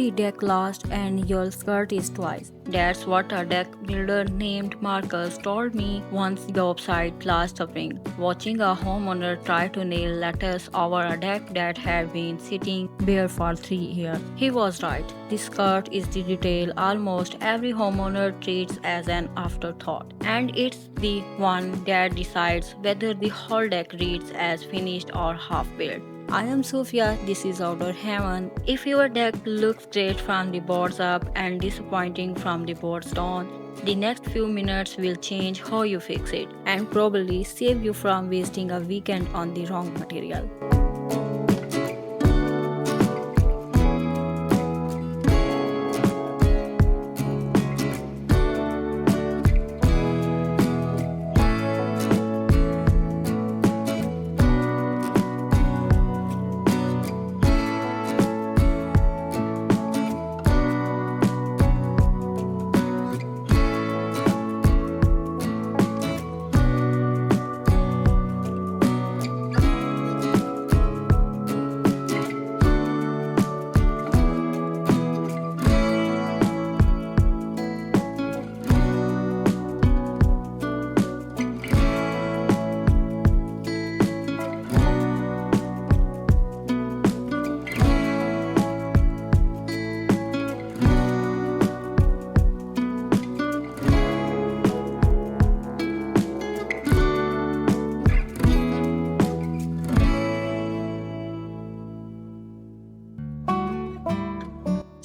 the deck lasts and your skirt is twice. That's what a deck builder named Marcus told me once job site last spring, watching a homeowner try to nail lattice over a deck that had been sitting bare for 3 years. He was right. The skirt is the detail almost every homeowner treats as an afterthought, and it's the one that decides whether the whole deck reads as finished or half built. I am Sophia, this is Outdoor Heaven. If your deck looks great from the boards up and disappointing from the boards down, the next few minutes will change how you fix it and probably save you from wasting a weekend on the wrong material.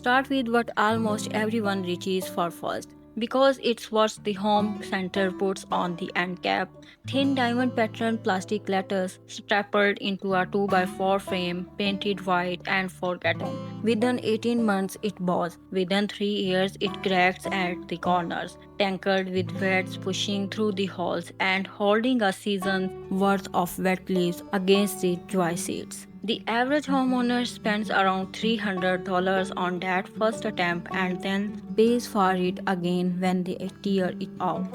Start with what almost everyone reaches for first. Because it's what the home center puts on the end cap, thin diamond pattern plastic letters stapled into a 2x4 frame, painted white and forgotten. Within 18 months it bows, within 3 years it cracks at the corners, tangled with weeds pushing through the holes and holding a season's worth of wet leaves against the dry seats. The average homeowner spends around $300 on that first attempt and then pays for it again when they tear it out.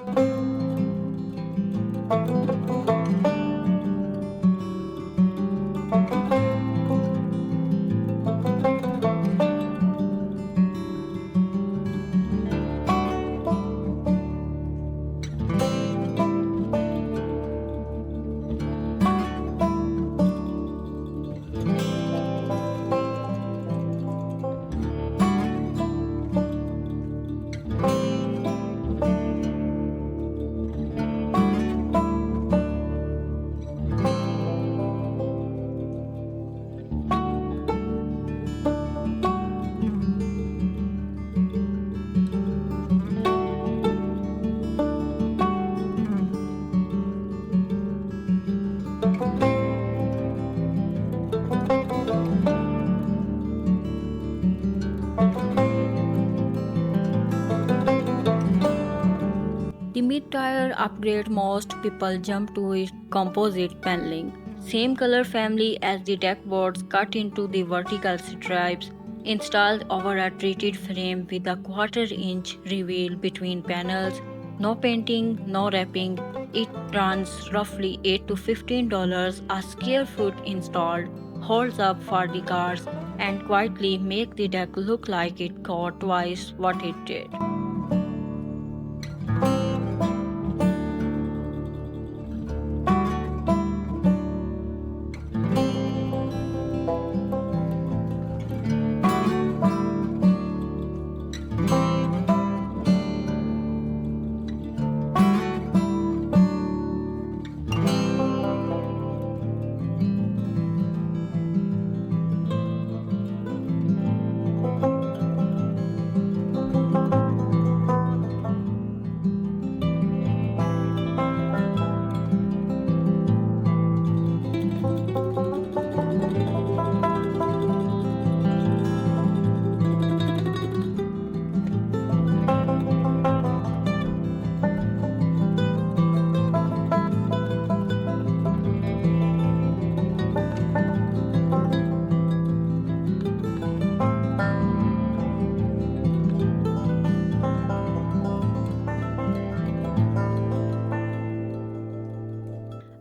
The mid-tier upgrade most people jump to is composite paneling. Same color family as the deck boards cut into the vertical stripes, installed over a treated frame with a quarter-inch reveal between panels. No painting, no wrapping. It runs roughly $8 to $15 a square foot installed, holds up for the cars, and quietly make the deck look like it got twice what it did.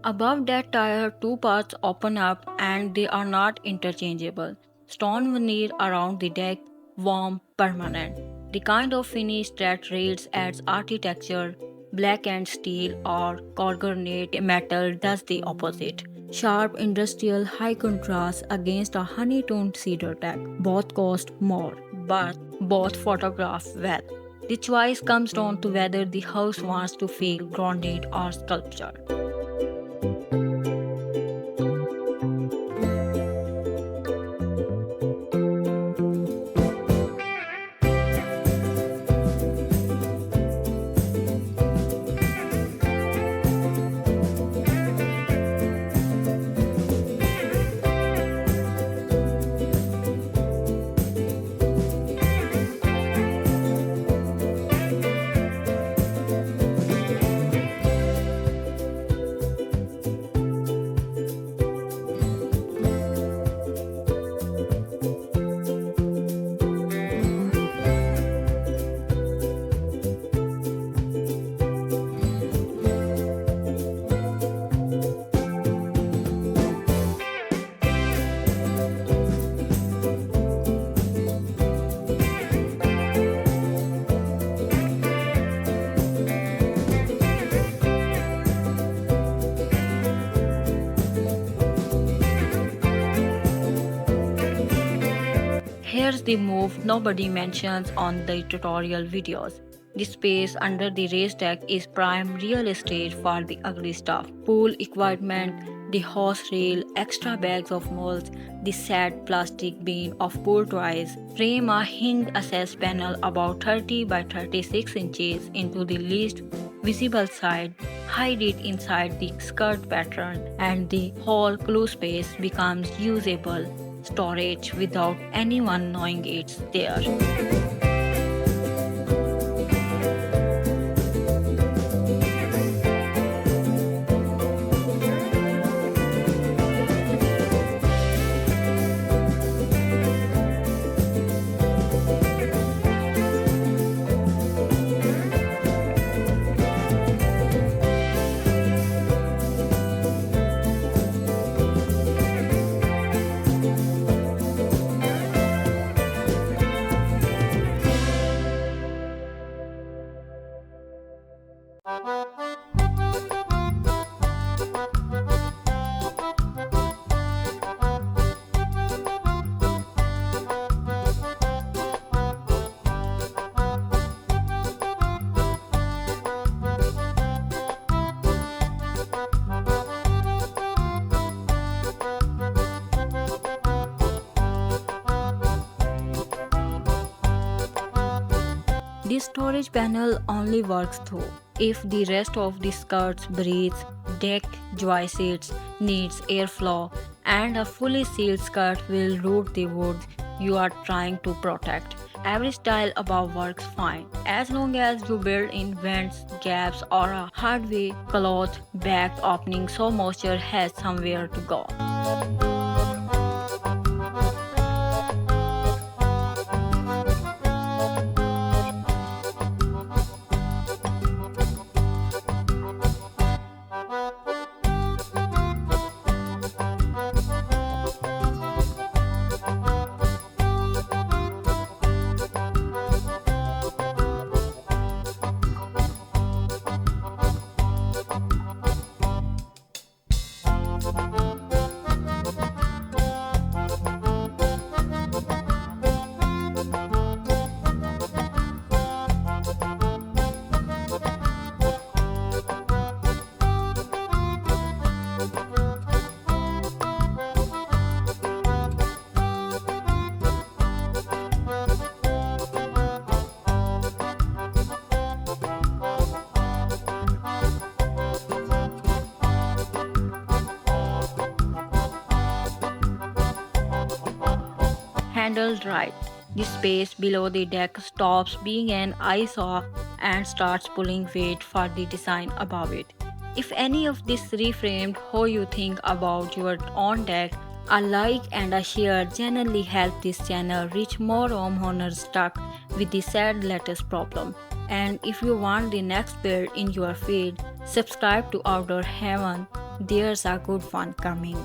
Above that tire, two parts open up and they are not interchangeable. Stone veneer around the deck, warm, permanent. The kind of finish that reads as architecture, black and steel or coordinate metal does the opposite. Sharp industrial high contrast against a honey-toned cedar deck. Both cost more, but both photograph well. The choice comes down to whether the house wants to feel grounded or sculptured. Here's the move nobody mentions on the tutorial videos. The space under the raised deck is prime real estate for the ugly stuff. Pool equipment, the hose reel, extra bags of molds, the sad plastic bin of pool toys. Frame a hinged access panel about 30 by 36 inches into the least visible side. Hide it inside the skirt pattern and the whole clue space becomes usable storage without anyone knowing it's there. This storage panel only works through if the rest of the skirts breathes, deck joists needs airflow, and a fully sealed skirt will root the wood you are trying to protect. Every style above works fine as long as you build in vents, gaps, or a hardware cloth backed opening so moisture has somewhere to go. Handled right, the space below the deck stops being an eyesore and starts pulling weight for the design above it. If any of this reframed how you think about your own deck, a like and a share genuinely help this channel reach more homeowners stuck with the sad lattice problem. And if you want the next build in your feed, subscribe to Outdoor Heaven. There's a good one coming.